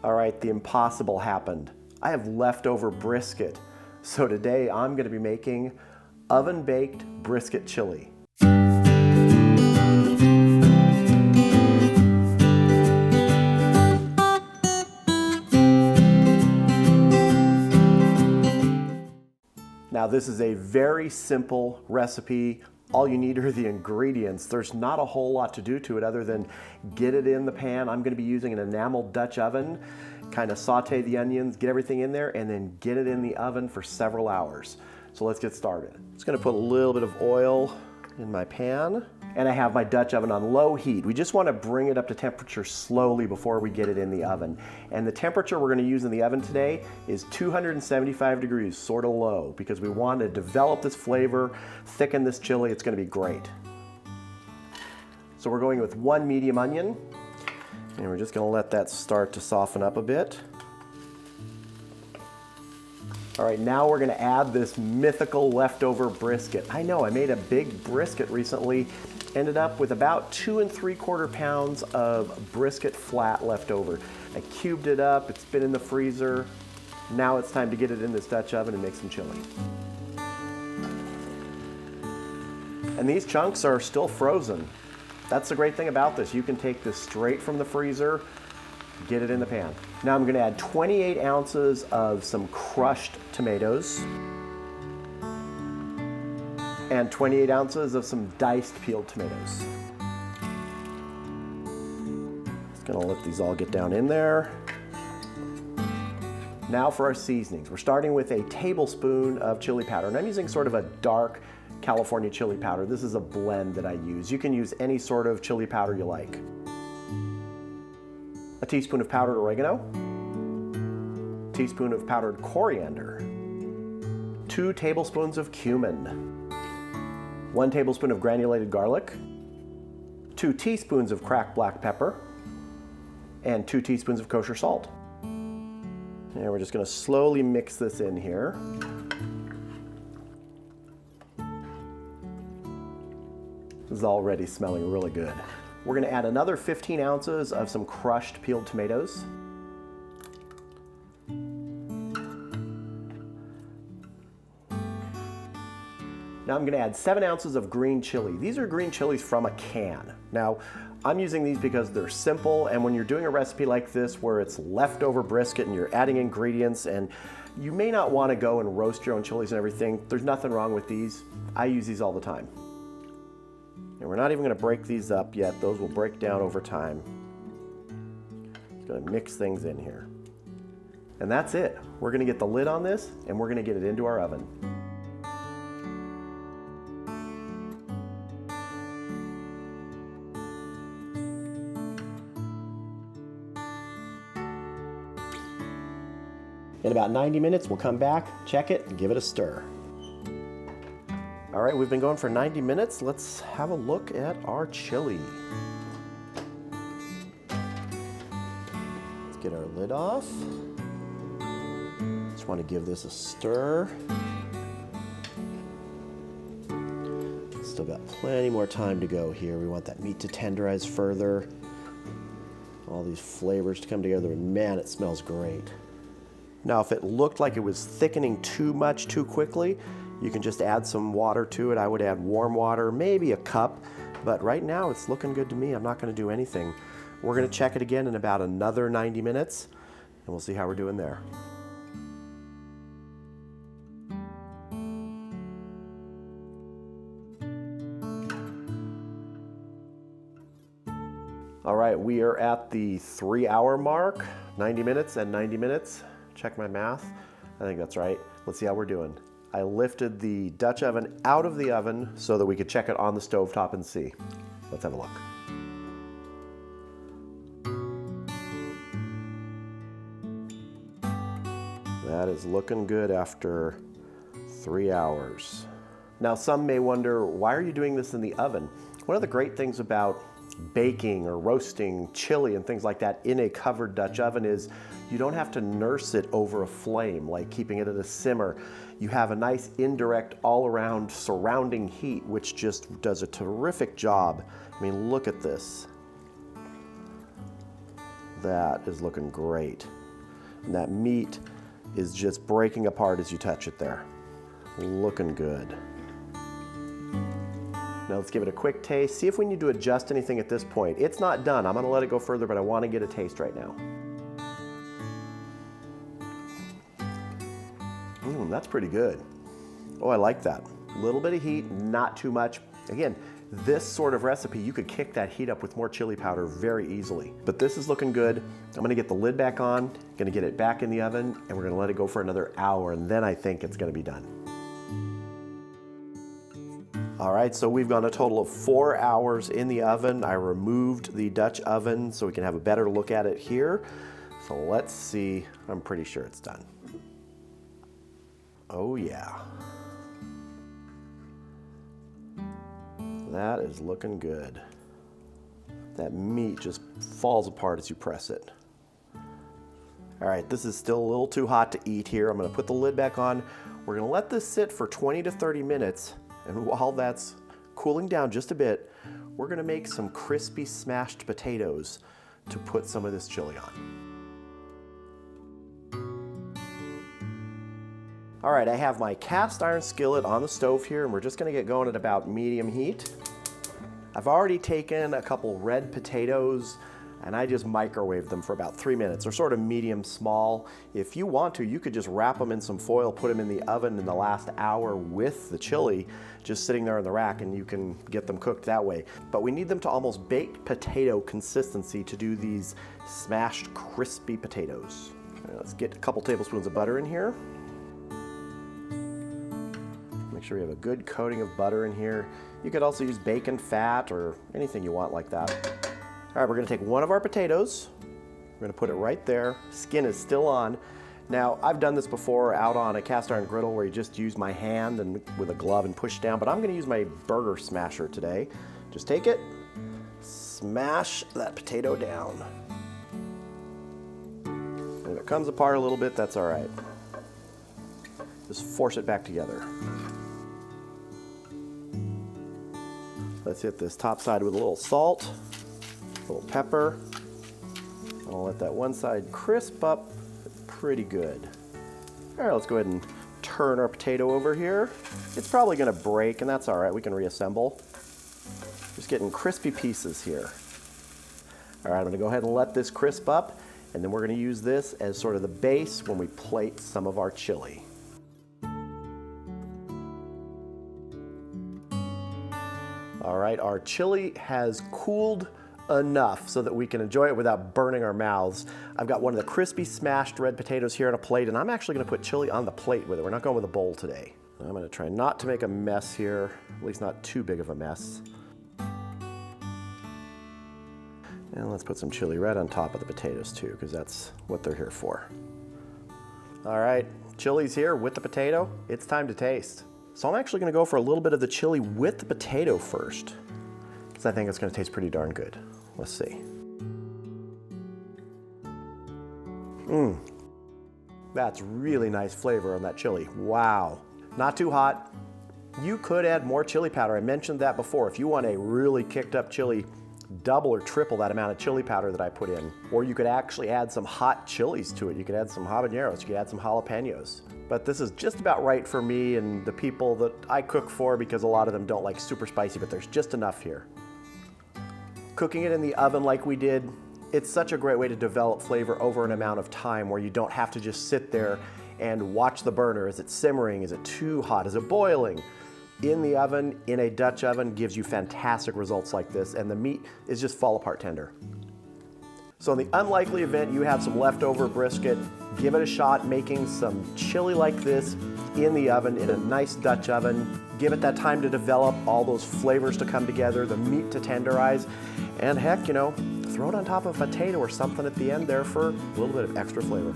All right, the impossible happened. I have leftover brisket. So today I'm going to be making Oven Baked Brisket Chili. Now this is a very simple recipe. All you need are the ingredients. There's not a whole lot to do to it other than get it in the pan. I'm going to be using an enameled Dutch oven. Kind of saute the onions, get everything in there, and then get it in the oven for several hours. So let's get started. I'm just going to put a little bit of oil in my pan. And I have my Dutch oven on low heat. We just want to bring it up to temperature slowly before we get it in the oven. And the temperature we're going to use in the oven today is 275 degrees, sort of low, because we want to develop this flavor, thicken this chili. It's going to be great. So we're going with 1 medium onion, and we're just going to let that start to soften up a bit. All right, now we're going to add this mythical leftover brisket. I know, I made a big brisket recently. Ended up with about 2 3/4 pounds of brisket flat left over. I cubed it up, it's been in the freezer. Now it's time to get it in this Dutch oven and make some chili. And these chunks are still frozen. That's the great thing about this. You can take this straight from the freezer, get it in the pan. Now I'm gonna add 28 ounces of some crushed tomatoes and 28 ounces of some diced peeled tomatoes. Just gonna let these all get down in there. Now for our seasonings. We're starting with a tablespoon of chili powder, and I'm using sort of a dark California chili powder. This is a blend that I use. You can use any sort of chili powder you like. A teaspoon of powdered oregano, a teaspoon of powdered coriander, 2 tablespoons of cumin, 1 tablespoon of granulated garlic, 2 teaspoons of cracked black pepper, and 2 teaspoons of kosher salt. And we're just going to slowly mix this in here. This is already smelling really good. We're going to add another 15 ounces of some crushed peeled tomatoes. Now I'm going to add 7 ounces of green chili. These are green chilies from a can. Now I'm using these because they're simple, and when you're doing a recipe like this where it's leftover brisket and you're adding ingredients and you may not want to go and roast your own chilies and everything, there's nothing wrong with these. I use these all the time. And we're not even going to break these up yet. Those will break down over time. Just going to mix things in here. And that's it. We're going to get the lid on this and we're going to get it into our oven. In about 90 minutes, we'll come back, check it, and give it a stir. All right, we've been going for 90 minutes. Let's have a look at our chili. Let's get our lid off. Just want to give this a stir. Still got plenty more time to go here. We want that meat to tenderize further. All these flavors to come together, and man, it smells great. Now, if it looked like it was thickening too much too quickly, you can just add some water to it. I would add warm water, maybe a cup, but right now it's looking good to me. I'm not going to do anything. We're going to check it again in about another 90 minutes, and we'll see how we're doing there. All right, we are at the 3-hour mark, 90 minutes and 90 minutes. Check my math. I think that's right. Let's see how we're doing. I lifted the Dutch oven out of the oven so that we could check it on the stovetop and see. Let's have a look. That is looking good after 3 hours. Now, some may wonder, why are you doing this in the oven? One of the great things about baking or roasting chili and things like that in a covered Dutch oven is you don't have to nurse it over a flame, like keeping it at a simmer. You have a nice indirect all-around surrounding heat, which just does a terrific job. I mean, look at this. That is looking great. And that meat is just breaking apart as you touch it there. Looking good. Now let's give it a quick taste. See if we need to adjust anything at this point. It's not done. I'm gonna let it go further, but I wanna get a taste right now. That's pretty good. Oh, I like that. A little bit of heat, not too much. Again, this sort of recipe, you could kick that heat up with more chili powder very easily. But this is looking good. I'm gonna get the lid back on, gonna get it back in the oven, and we're gonna let it go for another hour, and then I think it's gonna be done. All right, so we've gone a total of 4 hours in the oven. I removed the Dutch oven so we can have a better look at it here. So let's see, I'm pretty sure it's done. Oh yeah. That is looking good. That meat just falls apart as you press it. All right, this is still a little too hot to eat here. I'm gonna put the lid back on. We're gonna let this sit for 20 to 30 minutes. And while that's cooling down just a bit, we're gonna make some crispy smashed potatoes to put some of this chili on. All right, I have my cast iron skillet on the stove here, and we're just gonna get going at about medium heat. I've already taken a couple red potatoes, and I just microwaved them for about 3 minutes, or sort of medium small. If you want to, you could just wrap them in some foil, put them in the oven in the last hour with the chili, just sitting there in the rack, and you can get them cooked that way. But we need them to almost baked potato consistency to do these smashed crispy potatoes. Let's get a couple tablespoons of butter in here. Make sure we have a good coating of butter in here. You could also use bacon fat or anything you want like that. All right, we're gonna take one of our potatoes. We're gonna put it right there. Skin is still on. Now, I've done this before out on a cast iron griddle where you just use my hand and with a glove and push down, but I'm gonna use my burger smasher today. Just take it, smash that potato down. And if it comes apart a little bit, that's all right. Just force it back together. Let's hit this top side with a little salt, a little pepper. I'll let that one side crisp up pretty good. All right, let's go ahead and turn our potato over here. It's probably gonna break, and that's all right, we can reassemble. Just getting crispy pieces here. All right, I'm gonna go ahead and let this crisp up, and then we're gonna use this as sort of the base when we plate some of our chili. All right, our chili has cooled enough so that we can enjoy it without burning our mouths. I've got one of the crispy smashed red potatoes here on a plate, and I'm actually gonna put chili on the plate with it. We're not going with a bowl today. I'm gonna try not to make a mess here, at least not too big of a mess. And let's put some chili right on top of the potatoes too, because that's what they're here for. All right, chili's here with the potato. It's time to taste. So I'm actually gonna go for a little bit of the chili with the potato first, because I think it's gonna taste pretty darn good. Let's see. That's really nice flavor on that chili. Wow. Not too hot. You could add more chili powder. I mentioned that before. If you want a really kicked up chili, double or triple that amount of chili powder that I put in. Or you could actually add some hot chilies to it. You could add some habaneros, you could add some jalapenos. But this is just about right for me and the people that I cook for, because a lot of them don't like super spicy, but there's just enough here. Cooking it in the oven like we did, it's such a great way to develop flavor over an amount of time where you don't have to just sit there and watch the burner. Is it simmering? Is it too hot? Is it boiling? In the oven, in a Dutch oven, gives you fantastic results like this, and the meat is just fall apart tender. So in the unlikely event you have some leftover brisket, give it a shot making some chili like this in the oven, in a nice Dutch oven. Give it that time to develop, all those flavors to come together, the meat to tenderize, and heck, you know, throw it on top of a potato or something at the end there for a little bit of extra flavor.